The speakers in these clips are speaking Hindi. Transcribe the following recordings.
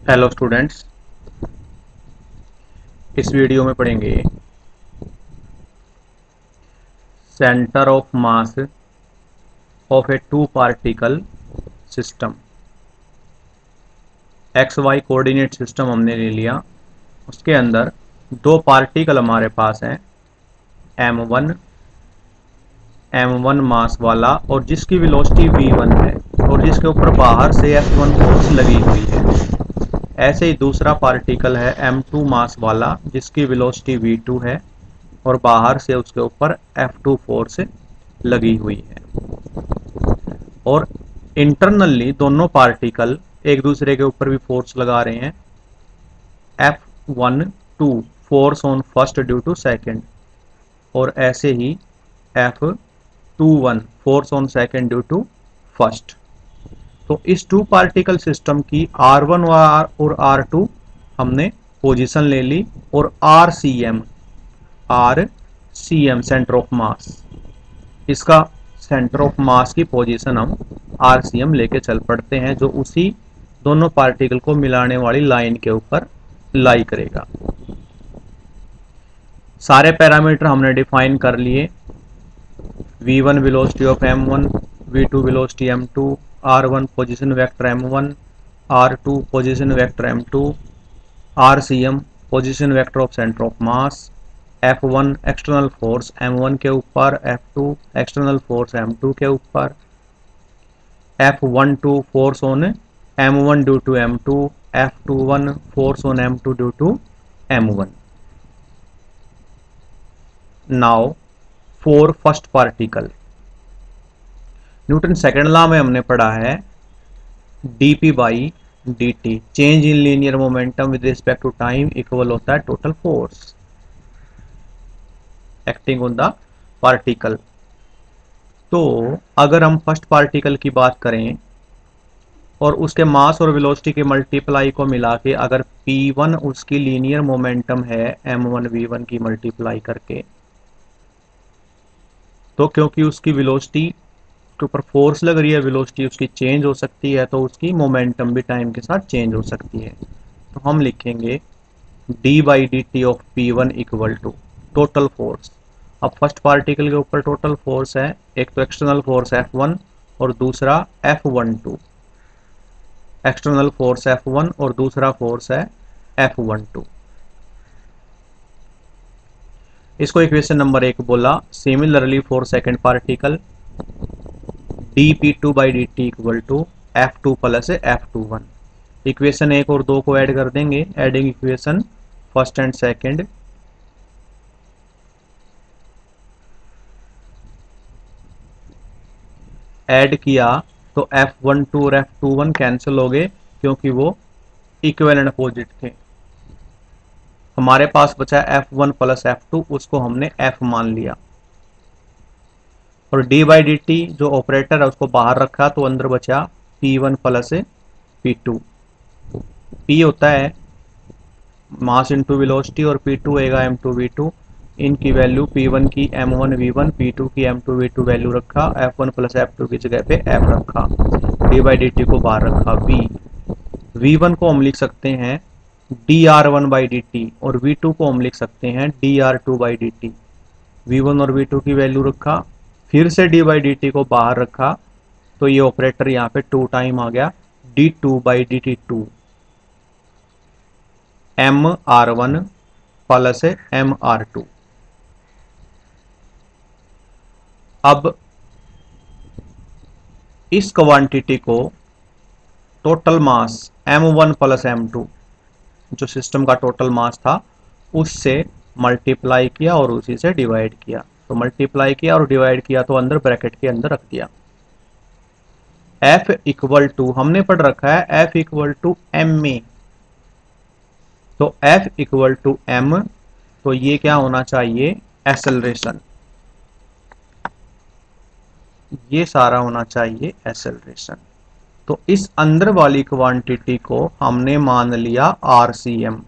हेलो स्टूडेंट्स, इस वीडियो में पढ़ेंगे centre of mass of a two particle system. X y coordinate system हमने ले लिया। उसके अंदर दो पार्टिकल हमारे पास हैं, m1 मास वाला और जिसकी वेलोसिटी v1 है और जिसके ऊपर बाहर से f1 फोर्स लगी हुई है। ऐसे ही दूसरा पार्टिकल है m2 मास वाला जिसकी वेलोसिटी v2 है और बाहर से उसके ऊपर F2 फोर्स लगी हुई है। और इंटरनली दोनों पार्टिकल एक दूसरे के ऊपर भी फोर्स लगा रहे हैं। F12 force on first due to second और ऐसे ही F21 force on second due to first. तो इस टू पार्टिकल सिस्टम की R1 और R2 हमने पोजीशन ले ली और RCM सेंटर ऑफ मास, इसका सेंटर ऑफ मास की पोजीशन हम RCM लेके चल पड़ते हैं, जो उसी दोनों पार्टिकल को मिलाने वाली लाइन के ऊपर लाई करेगा। सारे पैरामीटर हमने डिफाइन कर लिए। v1 velocity of m1, v2 velocity m2, r1 position vector m1, r2 position vector m2, RCM position vector of centre of mass, F1 external force m1 के ऊपर, F2 एक्सटर्नल फोर्स m2 के ऊपर, F12 force on m1 due to m2, F21 force on m2 due to m1। Now for first particle, Newton second law में हमने पढ़ा है dp by dt change in linear momentum with respect to time equal होता है total force acting on the particle. तो अगर हम फर्स्ट पार्टिकल की बात करें और उसके मास और वेलोसिटी के मल्टीप्लाई को मिला के अगर P1 उसकी लीनियर मोमेंटम है m1 v1 की मल्टीप्लाई करके, तो क्योंकि उसकी वेलोसिटी के ऊपर फोर्स लग रही है, वेलोसिटी उसकी चेंज हो सकती है, तो उसकी मोमेंटम भी टाइम के साथ चेंज हो सकती है। तो हम लिखेंगे d by d t of P1 equal to total force. अब फर्स्ट पार्टिकल के ऊपर टोटल फोर्स है, एक तो एक्सटर्नल फोर्स F1 और दूसरा F12। एक्सटर्नल फोर्स F1 और दूसरा फोर्स है F12। इसको इक्वेशन नंबर 1 बोला। Similarly for second particle dp2 by d t equal to F2 plus F21। Equation 1 और 2 को ऐड कर देंगे, adding equation first and second. Add किया तो F12 और F21 कैंसिल हो गए क्योंकि वो इक्विवेलेंट अपोजिट थे। हमारे पास बचा F1 प्लस F2, उसको हमने F मान लिया और d बाई डी टी जो ऑपरेटर है उसको बाहर रखा, तो अंदर बचा P1 प्लस P2। P होता है मास इंटू वेलोसिटी और P2 होगा m2 v2। इनकी वैल्यू P1 की m1 v1, P2 की m2 v2 वैल्यू रखा, F1 प्लस F2 की जगह पे F रखा, d बाई डी टी को बाहर रखा। v1 को हम लिख सकते हैं dr1 बाई डी टी और v2 को हम लिख सकते हैं dr2 by d T. v1 और v2 की वैल्यू रखा, फिर से d बाई डी टी को बाहर रखा, तो ये ऑपरेटर यहाँ पे 2 टाइम आ गया, d2 by d T 2 mr1 plus mr2। अब इस क्वांटिटी को total mass m1 plus m2 जो सिस्टम का टोटल मास था उससे मल्टीप्लाई किया और उसी से डिवाइड किया। तो मल्टीप्लाई किया और डिवाइड किया तो अंदर ब्रैकेट के अंदर रख दिया। F इक्वल टू हमने पढ़ रखा है F इक्वल टू एम में, तो F इक्वल टू m, तो ये क्या होना चाहिए एक्सेलरेशन, ये सारा होना चाहिए एक्सेलरेशन। तो इस अंदर वाली क्वांटिटी को हमने मान लिया RCM।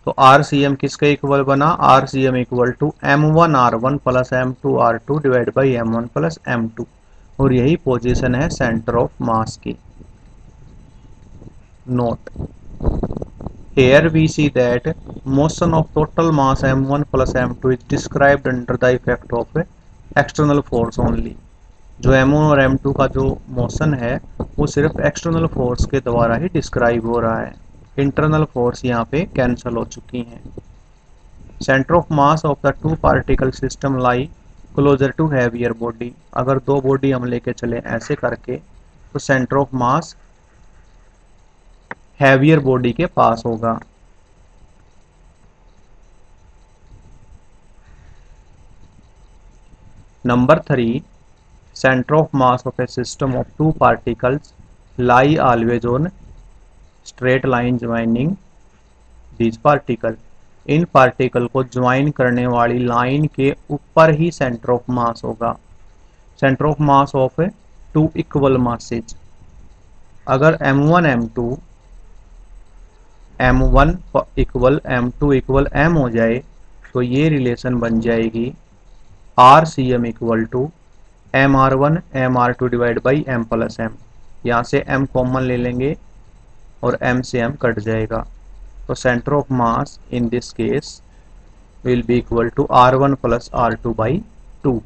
तो RCM किसके इक्वल बना, RCM equal to m1 r1 plus m2 r2 divide by m1 plus m2, और यही पोजीशन है सेंटर ऑफ मास की। Note, Here we see that motion of total mass m1 plus m2 is described under the effect of external force only. जो m1 और m2 का जो मोशन है वो सिर्फ एक्सटर्नल फोर्स के द्वारा ही डिस्क्राइब हो रहा है, इंटरनल फोर्स यहाँ पे कैंसिल हो चुकी हैं। Centre of mass of the two particle system lie closer to heavier body. अगर दो बॉडी हम लेके चले ऐसे करके तो centre of mass heavier body के पास होगा। Number 3, center of mass of a system of two particles lie always on straight line joining these particles। In particle को ज्वाइन करने वाली लाइन के ऊपर ही सेंटर ऑफ मास होगा। Centre of mass of two equal masses. अगर m1 m1 equal m2 equal m हो जाए तो ये रिलेशन बन जाएगी RCM equal to MR1 MR2 divide by M plus M। यहाँ से M कॉमन ले लेंगे और M से M कट जाएगा, तो centre of mass in this case will be equal to R1 plus R2 by 2।